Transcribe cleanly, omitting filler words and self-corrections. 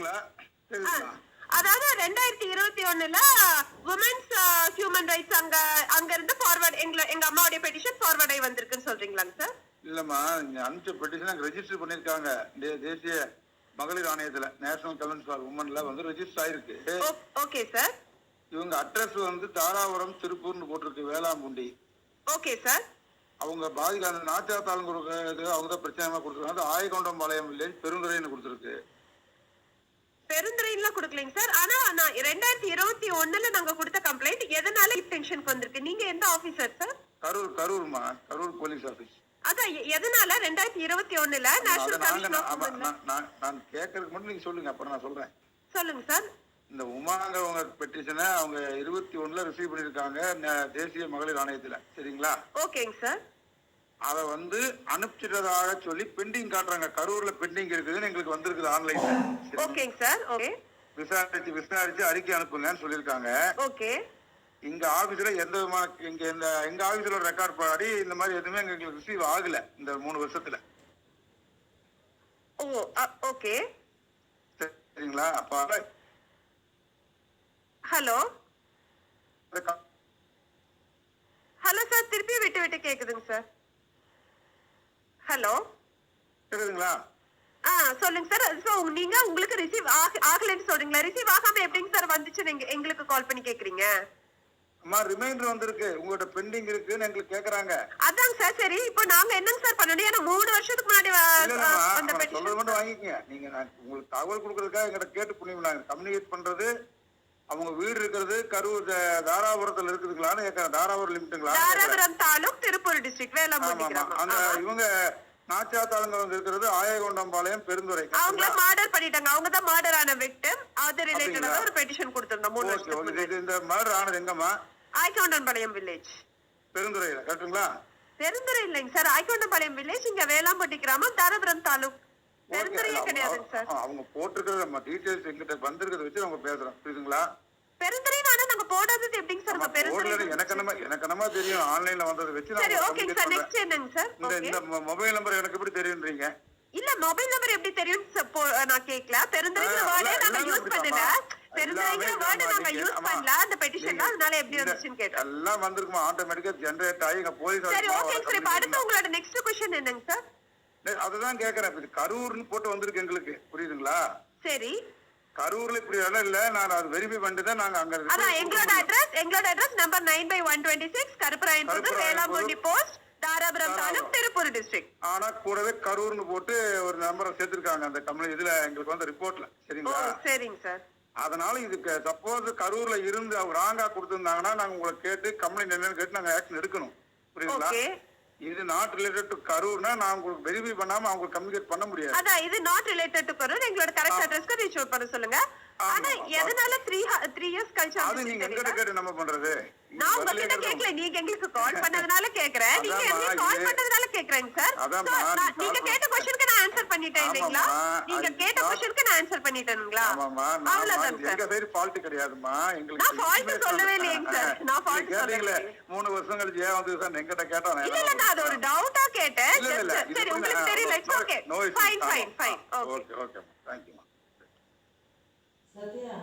கேக்குதுங்களா? கேக்குதுங்களா? அதாவது 2021ல உமன்ஸ் ஹியூமன் ரைட்ஸ் அங்க இருந்து ஃபார்வர்ட் எங்க அம்மாவுடைய பெட்டிஷன் ஃபார்வர்ட் ஆகி வந்திருக்குன்னு சொல்றீங்களாங்க சார்? இல்லம்மா, இங்க அனுப்பிச்ச பெட்டிஷன் ரெஜிஸ்டர் பண்ணிருக்காங்க. தேசிய மகளிர் ஆணையத்துல நேஷனல் கன்வென்ஷன் ஃபார் உமன்ல வந்து ரெஜிஸ்டர் ஆயிருக்கு. Okay sir. இவங்க அட்ரஸ் வந்து தாராபுரம் திருப்பூர்னு போட்டிருக்கு, வேளாம்புண்டி. Okay sir. அவங்க பாதிக்காத நாச்சாத்தாளுங்க அவங்க தான் பிரச்சனை கொடுத்துருக்காங்க. ஆயகொண்டம்பாளையம் வில்லேஜ் பெருந்துறைன்னு கொடுத்துருக்கு. பெருந்துறையில கொடுக்கலைங்க சார். ஆனா நான் 2021ல நாங்க கொடுத்த கம்ப்ளைண்ட் எதனால டென்ஷனுக்கு வந்திருக்கு? நீங்க எந்த ஆபீசர் சார்? கரூர்மா, கரூர் போலீஸ் ஆபீஸ். அதான் எதனால 2021ல நேஷனல் கமிஷன் நான் கேட்கறதுக்கு மட்டும் நீங்க சொல்லுங்க, அப்புறம் நான் சொல்றேன். சொல்லுங்க சார். இந்த உமாங்கவங்க பெட்டிஷனை அவங்க 21ல ரிசீவ் பண்ணிருக்காங்க தேசிய மகளிர் ஆணையத்துல, சரிங்களா? ஓகேங்க சார். அத வந்து அனுப்பிச்சிட்டதாக சொல்லி பெண்டிங் காட்டுறாங்க. கரூர்ல பெண்டிங் இருக்குதுன்னு எங்களுக்கு வந்திருக்குது ஆன்லைன்ல. ஓகேங்க சார். ஓகே. விசாரிச்சு அறிக்கை அனுப்புங்கன்னு சொல்லிருக்காங்க. ஓகே. இங்க ஆபீஸ்ல எந்த விதமான எங்க ஆபீஸ்ல ரெக்கார்ட் படி இந்த மாதிரி எதுவுமே எங்களுக்கு ரிசீவ் ஆகல இந்த 3 வருஷத்துல. ஓ ஓகே. சரிங்களா? அப்ப ஹலோ ஹலோ சார், திருப்பி விட்டு விட்டு கேக்குதுங்க சார். ஹலோ கேக்குதுங்களா? சொல்லுங்க சார். சோ நீங்க உங்களுக்கு ரிசீவ் ஆகலன்னு சொல்றீங்களா? ரிசீவ் ஆகாம எப்படிங்க சார் வந்துச்சு எங்களுக்கு கால் பண்ணி கேக்குறீங்க? அம்மா, ரிமைண்டர் வந்திருக்கு, உங்கள்ட்ட பெண்டிங் இருக்குன்னு எங்களுக்கு கேக்குறாங்க. அதாங்க சார். சரி, இப்போ நாங்க என்னங்க சார் பண்ணணும்? ஏன்னா 3 வருஷத்துக்கு முன்னாடி அந்த பெட்டிஷன் மட்டும் வாங்கிக்கங்க. நீங்க உங்களுக்கு தகவல் கொடுக்கறதுக்காக எங்கிட்ட கேட்டு புண்ணியம் நாங்க கம்யூனிகேட் பண்றது. அவங்க வீடு இருக்கிறது கரூர் தாராபுரத்துல இருக்குதுங்களான்னு கேட்கறேன். தாராபுரம் லிமிட்டுங்களா? தாராபுரம் தாலுக், திருப்பூர் டிஸ்ட்ரிக்ட், வேளாம்பூண்டி கிராமம். அந்த இவங்க நாச்சாத்தாளுங்க இருக்கிறது ஆயகொண்டம்பாளையம் பெருந்துறை. அவங்கள மர்டர் பண்ணிட்டாங்க. அவங்க தான் மர்டர் ஆன விக்டிம். அது ரிலேட்டடா ஒரு பெட்டிஷன் கொடுத்திருந்தோம் 3 வருஷத்துக்கு முன்னாடி. இந்த மர்டர் ஆனது எங்கம்மா? ஆயகொண்டம்பாளையம் வில்லேஜ், பெருந்துறையில. கரெக்ட்டுங்களா? பெருந்துறை இல்லைங்க சார், ஆயகொண்டம்பாளையம் வில்லேஜ், இங்க வேளாம்பூண்டி கிராமம், தாராபுரம் தாலுக். பெருந்துறையே கிடையாதுங்க சார். அவங்க போட்டிருக்கிறது நம்ம டீடைல்ஸ் எங்கிட்ட வந்திருக்கிறத வச்சு நம்ம பேசுறோம், புரியுதுங்களா? பெருந்துறை நாங்க போடாதது எப்படிங்க சார்? பெருந்துறை எனக்கு என்னமா தெரியும், ஆன்லைன்ல வந்ததை வச்சு. சரி, ஓகேங்க சார். நெக்ஸ்ட் என்னங்க சார்? இந்த மொபைல் நம்பர் எனக்கு எப்படி தெரியும்ன்றீங்க? இல்ல, மொபைல் நம்பர் எப்படி தெரியும் நான் கேக்கல. பெருந்துறைங்கிற வேர்டே நாங்க யூஸ் பண்ணல. பெருந்துறைங்கிற வேர்டே நாங்க யூஸ் பண்ணல அந்த பெட்டிஷன்ல. அதனால எப்படி வந்துச்சுன்னு கேட்டேன். எல்லாம் வந்திருக்குமா, ஆட்டோமேட்டிக்கா ஜெனரேட் ஆகி எங்க போலீஸ். சரி, ஓகேங்க சார். இப்ப அடுத்து உங்களோட நெக்ஸ்ட் क्वेश्चन என்னங்க சார்? அதுதான் கேக்குறேன். இது கரூர்னு போட்டு வந்திருக்கு எங்களுக்கு, புரியுதுங்களா? சரி. கரூர்ல இப்படி எல்லாம் இல்ல. நான் அது வெரிஃபை பண்ணிட்டு தான் நாங்க அங்க. அதான் எங்களோட address number 9/126 Karupparayanpudur, Velampoondi post, Dharapuram taluk, Tiruppur district. ஆனா கூடவே கரூர்னு போட்டு ஒரு நம்பரை சேர்த்திருக்காங்க அந்த கம்பெனி இதுல எங்களுக்கு வந்து ரிப்போர்ட்ல, சரிங்களா? சரிங்க சார். அதனால இதுக்கு சப்போஸ் கரூர்ல இருந்து அவங்க ராங்கா கொடுத்திருந்தாங்கன்னா நாங்க உங்களை கேட்டு கம்ப்ளைண்ட் என்னன்னு கேட்டு நாங்க ஆக்ஷன் எடுக்கணும், புரியுதுங்களா? இது நாட் ரிலேட்டட் டு கரூர்னா நான் உங்களுக்கு வெரிஃபை பண்ணாம அவங்க கம்யூனிகேட் பண்ண முடியாது. அதான் இது நாட் ரிலேட்டட் டு கரூர். எங்களோட கரெக்ட் அட்ரஸ்க்கு ரீச் அவுட் பண்ண சொல்லுங்க. ஆனா எதனால 3 இயர்ஸ் கழிச்சு அது நீங்க எங்க கேட்டு நம்ம பண்றது? நான் உங்ககிட்ட கேக்கல, நீங்க எங்களுக்கு கால் பண்ணதுனால கேக்குறேன். நீங்க எனக்கு கால் பண்ணதுனால கேக்குறேங்க சார். நீங்க கேட்ட क्वेश्चनக்கு நான் ஆன்சர் பண்ணிட்டேன் இல்லீங்களா? நீங்க கேட்ட क्वेश्चनக்கு நான் ஆன்சர் பண்ணிட்டேனுங்களா? அவ்வளவுதான் சார். எங்க சைடு ஃபால்ட் கிடையாதுமா. எங்களுக்கு நான் ஃபால்ட் சொல்லவே இல்லைங்க சார். நான் ஃபால்ட் சொல்லல. 3 வருஷம் கழிச்சு ஏன் வந்து சார் என்கிட்ட கேட்டானே? இல்ல நான் அது ஒரு டவுட்டா கேட்டேன். சரி, உங்களுக்கு தெரியல. It's okay. Fine. Okay. Thank you.